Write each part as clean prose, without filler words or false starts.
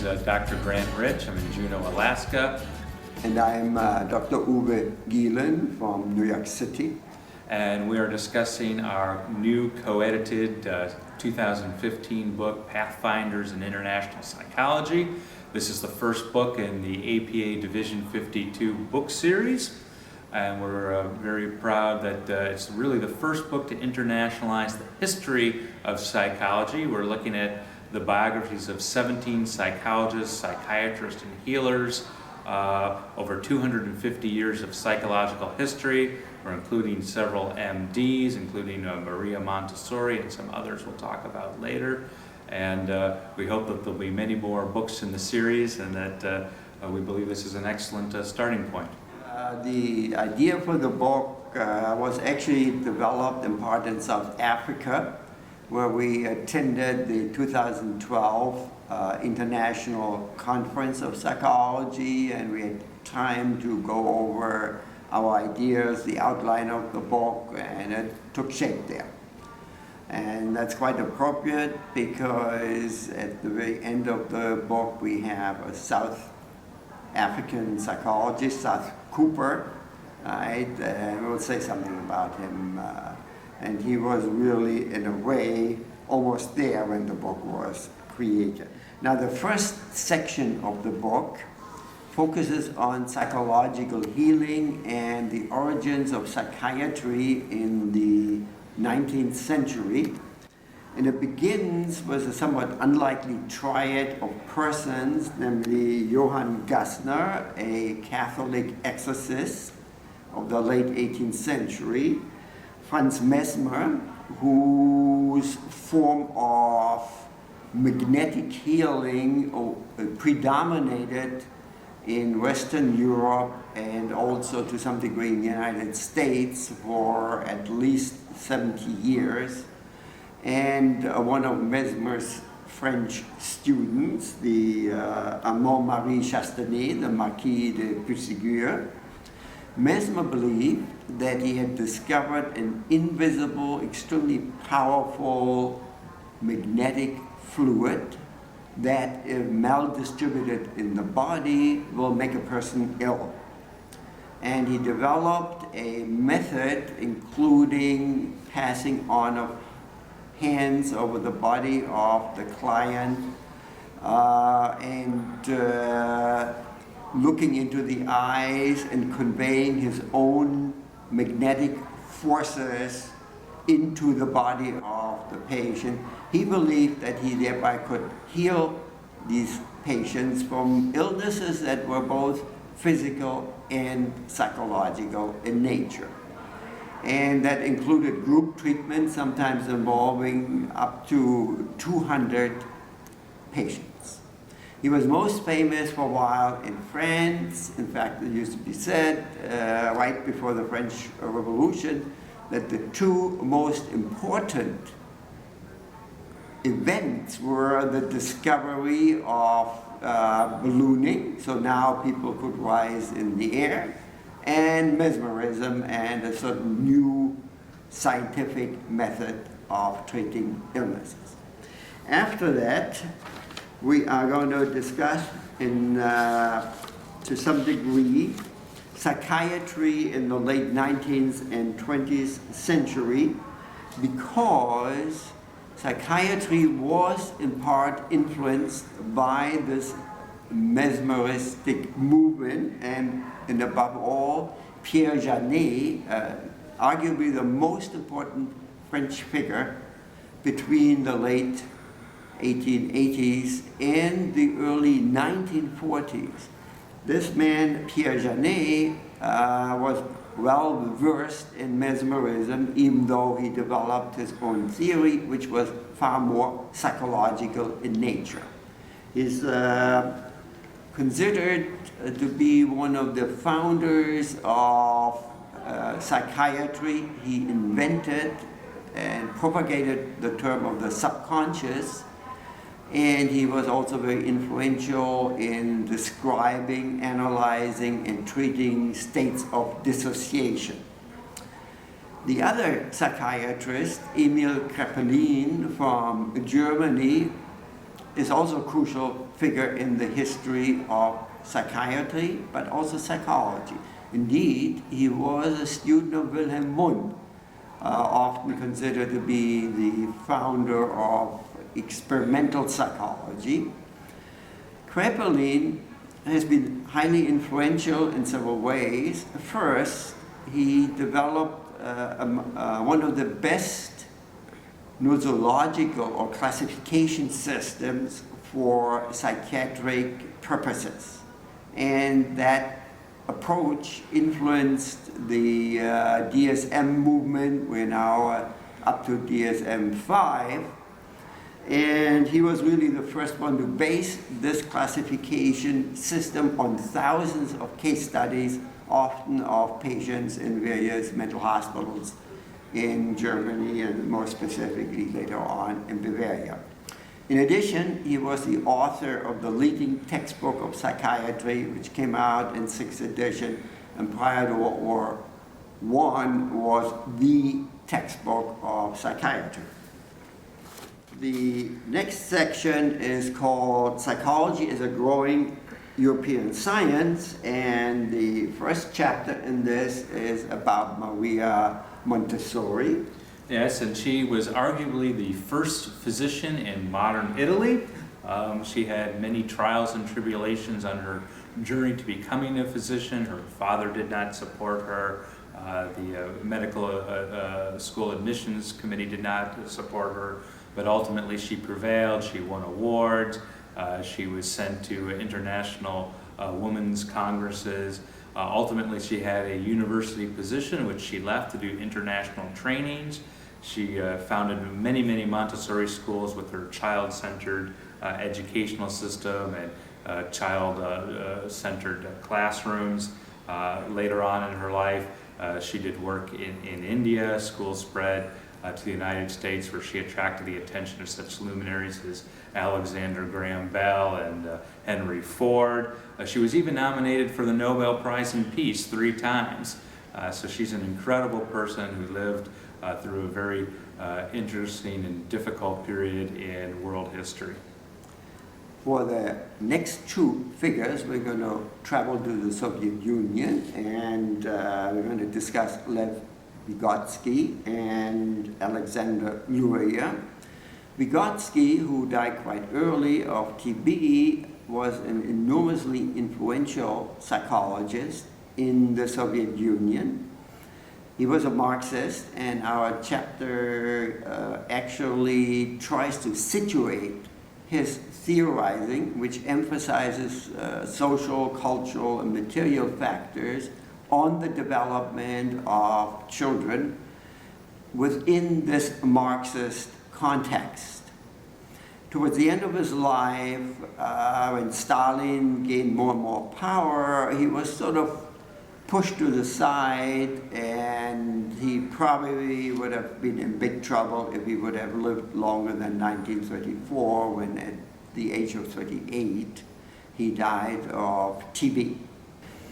is Dr. Grant Rich. I'm in Juneau, Alaska. And I'm Dr. Uwe Gielen from New York City. And we are discussing our new co-edited 2015 book, Pathfinders in International Psychology. This is the first book in the APA Division 52 book series. And we're very proud that it's really the first book to internationalize the history of psychology. We're looking at the biographies of 17 psychologists, psychiatrists, and healers, over 250 years of psychological history. We're including several MDs, including Maria Montessori and some others we'll talk about later. And we hope that there'll be many more books in the series, and that we believe this is an excellent starting point. The idea for the book was actually developed in part in South Africa, where we attended the 2012 International Conference of Psychology, and we had time to go over our ideas, the outline of the book, and it took shape there. And that's quite appropriate because at the very end of the book we have a South African psychologist, South Cooper, right? And we'll say something about him. And he was really, in a way, almost there when the book was created. Now, the first section of the book focuses on psychological healing and the origins of psychiatry in the 19th century. And it begins with a somewhat unlikely triad of persons, namely Johann Gassner, a Catholic exorcist of the late 18th century, Franz Mesmer, whose form of magnetic healing predominated in Western Europe and also to some degree in the United States for at least 70 years. And one of Mesmer's French students, the Armand-Marie Chastanet, the Marquis de Puységur. Mesmer believed that he had discovered an invisible, extremely powerful magnetic fluid that, if maldistributed in the body, will make a person ill. And he developed a method including passing on of hands over the body of the client and looking into the eyes and conveying his own magnetic forces into the body of the patient. He believed that he thereby could heal these patients from illnesses that were both physical and psychological in nature. And that included group treatment, sometimes involving up to 200 patients. He was most famous for a while in France. In fact, it used to be said right before the French Revolution that the two most important events were the discovery of ballooning, so now people could rise in the air, and mesmerism and a certain new scientific method of treating illnesses. After that, we are going to discuss to some degree psychiatry in the late 19th and 20th century, because psychiatry was in part influenced by this mesmeristic movement, and above all, Pierre Janet, arguably the most important French figure between the late 1880s and the early 1940s. This man, Pierre Janet, was well versed in mesmerism, even though he developed his own theory, which was far more psychological in nature. He's considered to be one of the founders of psychiatry. He invented and propagated the term of the subconscious, and he was also very influential in describing, analyzing, and treating states of dissociation. The other psychiatrist, Emil Kraepelin from Germany, is also a crucial figure in the history of psychiatry, but also psychology. Indeed, he was a student of Wilhelm Wundt, often considered to be the founder of experimental psychology. Kraepelin has been highly influential in several ways. First, he developed one of the best nosological or classification systems for psychiatric purposes. And that approach influenced the DSM movement. We're now up to DSM-5. And he was really the first one to base this classification system on thousands of case studies, often of patients in various mental hospitals in Germany and more specifically later on in Bavaria. In addition, he was the author of the leading textbook of psychiatry, which came out in 6th edition, and prior to World War I was the textbook of psychiatry. The next section is called Psychology as a Growing European Science, and the first chapter in this is about Maria Montessori. Yes, and she was arguably the first physician in modern Italy. She had many trials and tribulations on her journey to becoming a physician. Her father did not support her. The medical school admissions committee did not support her, but ultimately she prevailed. She won awards. She was sent to international women's congresses. Ultimately, she had a university position, which she left to do international trainings. She founded many, many Montessori schools with her child-centered educational system and child-centered classrooms. Later on in her life, she did work in India. Schools spread to the United States, where she attracted the attention of such luminaries as Alexander Graham Bell and Henry Ford. She was even nominated for the Nobel Prize in Peace 3 times. So she's an incredible person who lived through a very interesting and difficult period in world history. For the next 2 figures, we're going to travel to the Soviet Union, and we're going to discuss Lev Vygotsky and Alexander Luria. Vygotsky, who died quite early of TB, was an enormously influential psychologist in the Soviet Union. He was a Marxist, and our chapter actually tries to situate his theorizing, which emphasizes social, cultural, and material factors on the development of children within this Marxist context. Towards the end of his life, when Stalin gained more and more power, he was sort of pushed to the side, and he probably would have been in big trouble if he would have lived longer than 1934, when at the age of 38, he died of TB.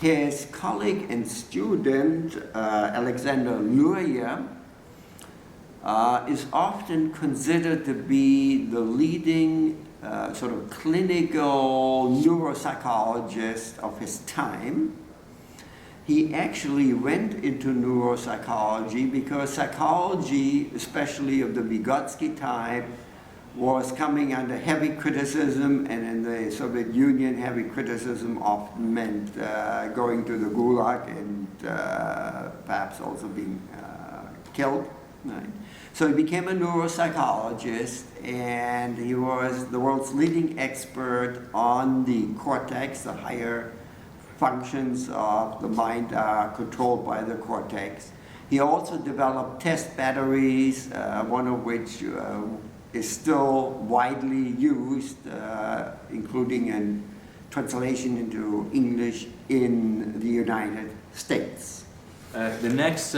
His colleague and student, Alexander Luria, is often considered to be the leading sort of clinical neuropsychologist of his time. He actually went into neuropsychology because psychology, especially of the Vygotsky type, was coming under heavy criticism, and in the Soviet Union, heavy criticism often meant going to the Gulag and perhaps also being killed. Right? So he became a neuropsychologist, and he was the world's leading expert on the cortex. The higher functions of the mind are controlled by the cortex. He also developed test batteries, one of which is still widely used, including in translation into English in the United States. The next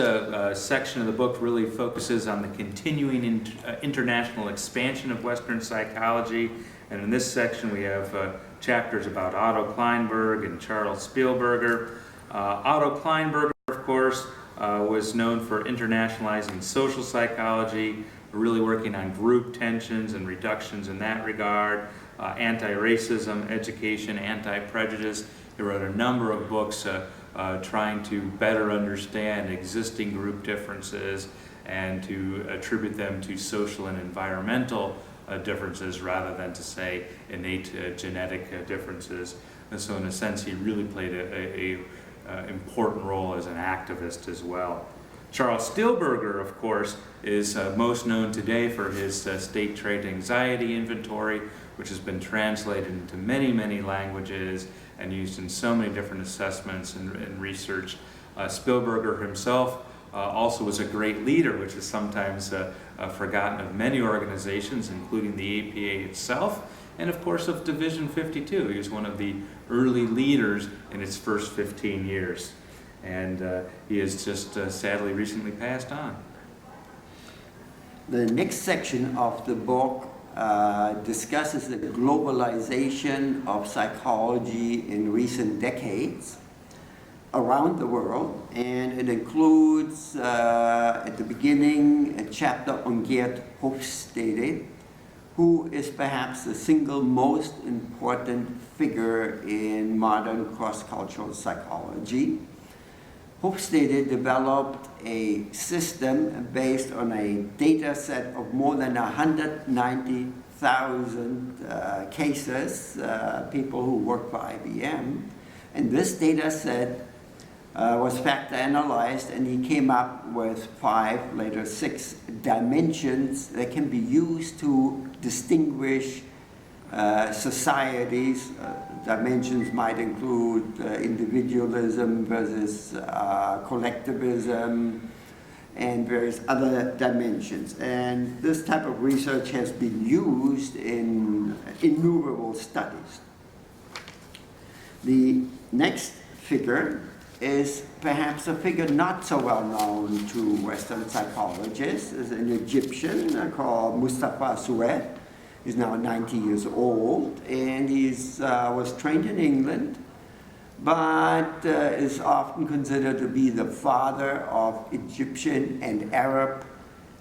section of the book really focuses on the continuing international expansion of Western psychology, and in this section we have chapters about Otto Kleinberg and Charles Spielberger. Otto Kleinberger, of course, was known for internationalizing social psychology, really working on group tensions and reductions in that regard. anti-racism, education, anti-prejudice. He wrote a number of books trying to better understand existing group differences and to attribute them to social and environmental differences rather than to say innate genetic differences. And so in a sense he really played a important role as an activist as well. Charles Stillberger, of course, is most known today for his state trait anxiety inventory, which has been translated into many, many languages and used in so many different assessments and research. Stillberger himself also was a great leader, which is sometimes forgotten of many organizations, including the APA itself, and of course of Division 52. He was one of the early leaders in its first 15 years. And he has just sadly recently passed on. The next section of the book discusses the globalization of psychology in recent decades around the world, and it includes at the beginning a chapter on Gerd Hofstede, who is perhaps the single most important figure in modern cross-cultural psychology. Hofstede developed a system based on a data set of more than 190,000 cases, people who work for IBM. And this data set was factor analyzed, and he came up with 5, later 6 dimensions that can be used to distinguish societies. Dimensions might include individualism versus collectivism and various other dimensions. And this type of research has been used in innumerable studies. The next figure is perhaps a figure not so well known to Western psychologists. Is an Egyptian called Mustafa Sued. He's now 90 years old, and he was trained in England, but is often considered to be the father of Egyptian and Arab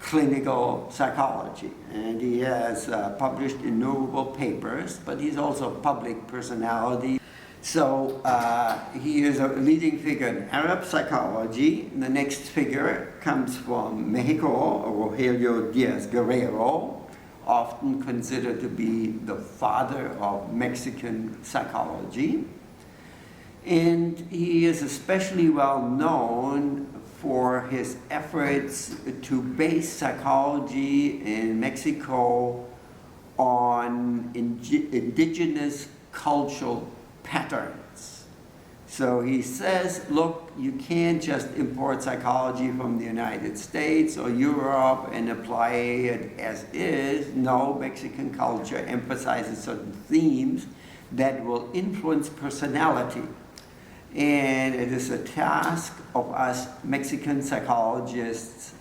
clinical psychology. And he has published innumerable papers, but he's also a public personality. So he is a leading figure in Arab psychology. The next figure comes from Mexico, Rogelio Diaz Guerrero, often considered to be the father of Mexican psychology. And he is especially well known for his efforts to base psychology in Mexico on indigenous cultural patterns. So he says, look, you can't just import psychology from the United States or Europe and apply it as is. No, Mexican culture emphasizes certain themes that will influence personality. And it is a task of us Mexican psychologists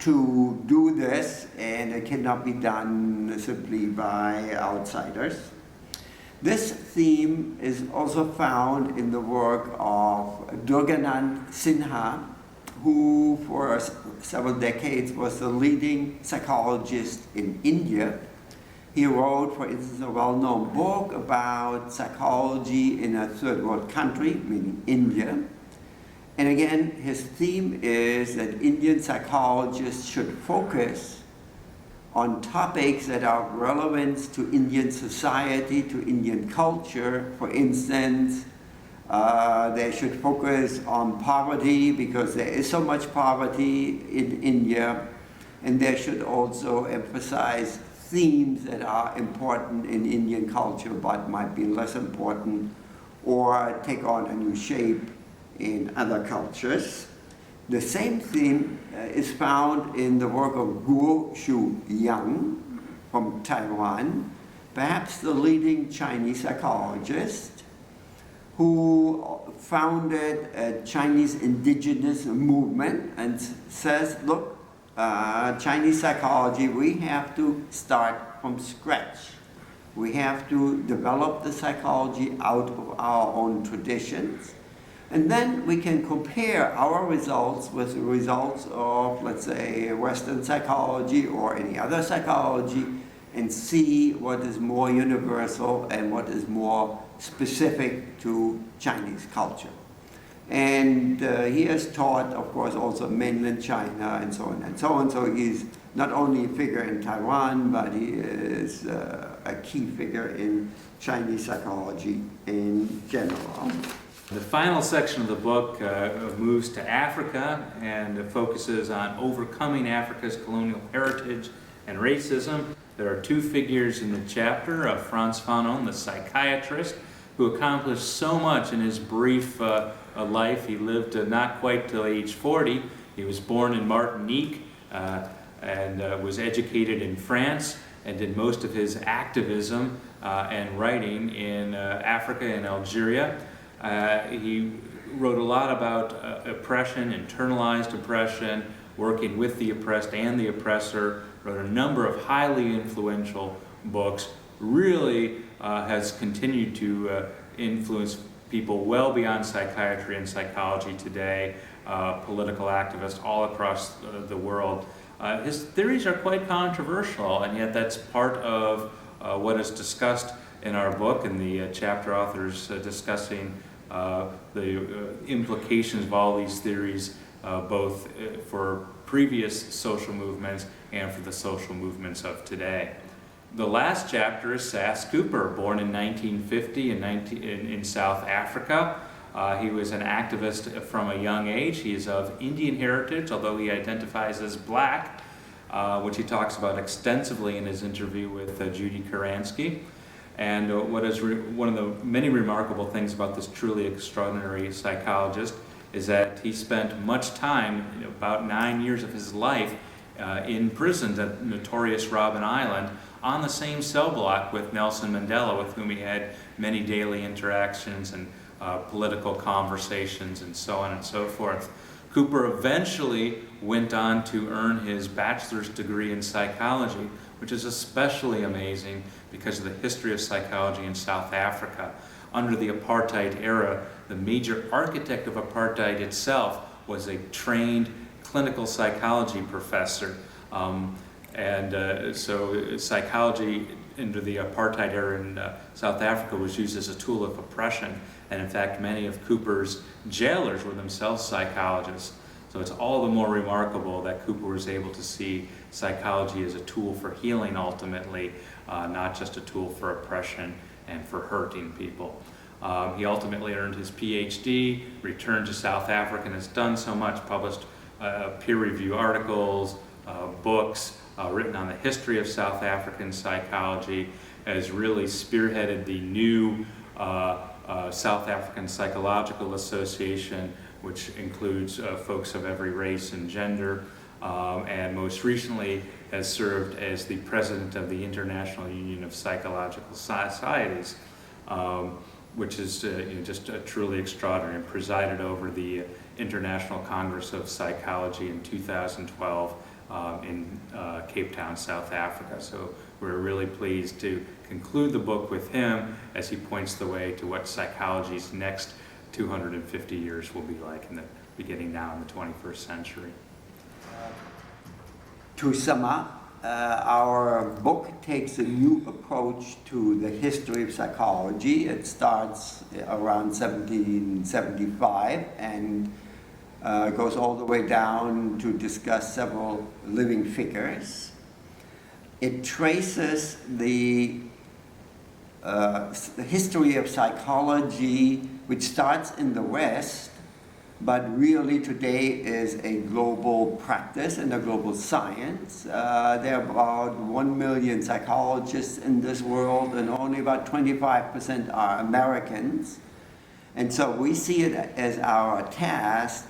to do this, and it cannot be done simply by outsiders. This theme is also found in the work of Durganand Sinha, who for several decades was the leading psychologist in India. He wrote, for instance, a well-known book about psychology in a third world country, meaning India. And again, his theme is that Indian psychologists should focus on topics that are relevant to Indian society, to Indian culture. For instance, they should focus on poverty because there is so much poverty in India, and they should also emphasize themes that are important in Indian culture but might be less important or take on a new shape in other cultures. The same theme is found in the work of Guo Shu Yang from Taiwan, perhaps the leading Chinese psychologist, who founded a Chinese indigenous movement and says, look, Chinese psychology, we have to start from scratch. We have to develop the psychology out of our own traditions. And then we can compare our results with the results of, let's say, Western psychology or any other psychology, and see what is more universal and what is more specific to Chinese culture. And he has taught, of course, also mainland China and so on and so on. So he's not only a figure in Taiwan, but he is a key figure in Chinese psychology in general. The final section of the book moves to Africa and focuses on overcoming Africa's colonial heritage and racism. There are two figures in the chapter, Frantz Fanon, the psychiatrist, who accomplished so much in his brief life. He lived not quite till age 40. He was born in Martinique and was educated in France and did most of his activism and writing in Africa and Algeria. He wrote a lot about oppression, internalized oppression, working with the oppressed and the oppressor, wrote a number of highly influential books, really has continued to influence people well beyond psychiatry and psychology today, political activists all across the world. His theories are quite controversial, and yet that's part of what is discussed in our book, and the chapter authors discussing the implications of all these theories, both for previous social movements and for the social movements of today. The last chapter is Sass Cooper, born in 1950 in South Africa. He was an activist from a young age. He is of Indian heritage, although he identifies as black, which he talks about extensively in his interview with Judy Kuransky. And what is one of the many remarkable things about this truly extraordinary psychologist is that he spent much time, about 9 years of his life, in prisons at notorious Robben Island, on the same cell block with Nelson Mandela, with whom he had many daily interactions and political conversations and so on and so forth. Cooper eventually went on to earn his bachelor's degree in psychology, which is especially amazing because of the history of psychology in South Africa. Under the apartheid era, the major architect of apartheid itself was a trained clinical psychology professor. So psychology under the apartheid era in South Africa was used as a tool of oppression. And in fact, many of Cooper's jailers were themselves psychologists. So it's all the more remarkable that Cooper was able to see psychology as a tool for healing ultimately, not just a tool for oppression and for hurting people. He ultimately earned his PhD, returned to South Africa, and has done so much, published peer-reviewed articles, books, written on the history of South African psychology, has really spearheaded the new South African Psychological Association, which includes folks of every race and gender, and most recently has served as the president of the International Union of Psychological Societies, which is just truly extraordinary, and presided over the International Congress of Psychology in 2012 in Cape Town, South Africa. So we're really pleased to conclude the book with him as he points the way to what psychology's next 250 years will be like, beginning now in the 21st century. To sum up, our book takes a new approach to the history of psychology. It starts around 1775 and goes all the way down to discuss several living figures. It traces the history of psychology, which starts in the West, but really today is a global practice and a global science. There are about 1 million psychologists in this world, and only about 25% are Americans. And so we see it as our task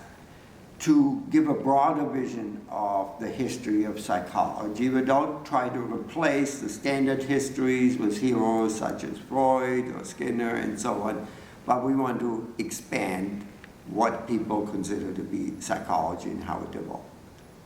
to give a broader vision of the history of psychology. We don't try to replace the standard histories with heroes such as Freud or Skinner and so on, but we want to expand what people consider to be psychology and how it evolved.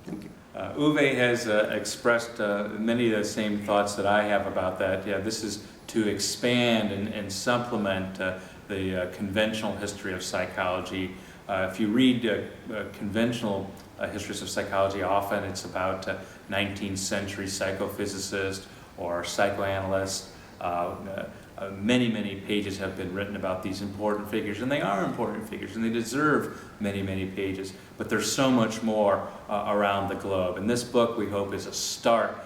Thank you. Uwe has expressed many of the same thoughts that I have about that. Yeah, this is to expand and supplement the conventional history of psychology. If you read conventional histories of psychology, often it's about 19th century psychophysicists or psychoanalysts. Many pages have been written about these important figures, and they are important figures, and they deserve many pages, but there's so much more around the globe. And this book, we hope, is a start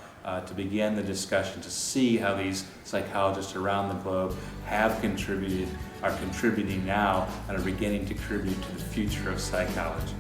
to begin the discussion, to see how these psychologists around the globe have contributed, are contributing now, and are beginning to contribute to the future of psychology.